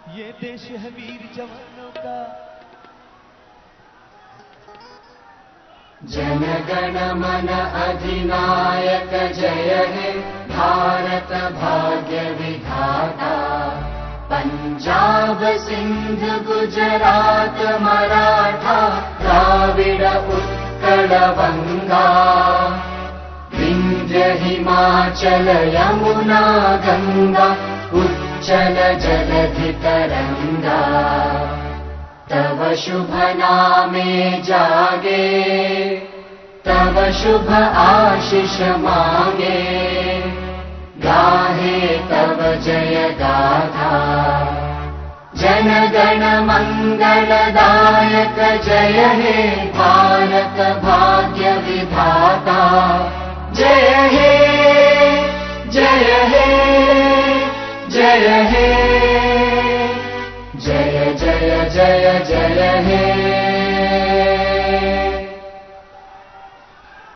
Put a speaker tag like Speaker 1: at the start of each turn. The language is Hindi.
Speaker 1: ये देश है वीर जवानों का।
Speaker 2: जन गण मन अधिनायक जय हे भारत भाग्य विधाता। पंजाब सिंध गुजरात मराठा द्राविड उत्कल बंगा। विंध्य हिमाचल यमुना गंगा उच्चल जलधि तरंगा। तव शुभ नामे जागे तव शुभ आशीष मांगे। गाहे तव जय गाथा जन गण मंगलदायक जय हे भारत भाग्य विधाता। जय हे जय हे जय हे जय जय जय जय हे।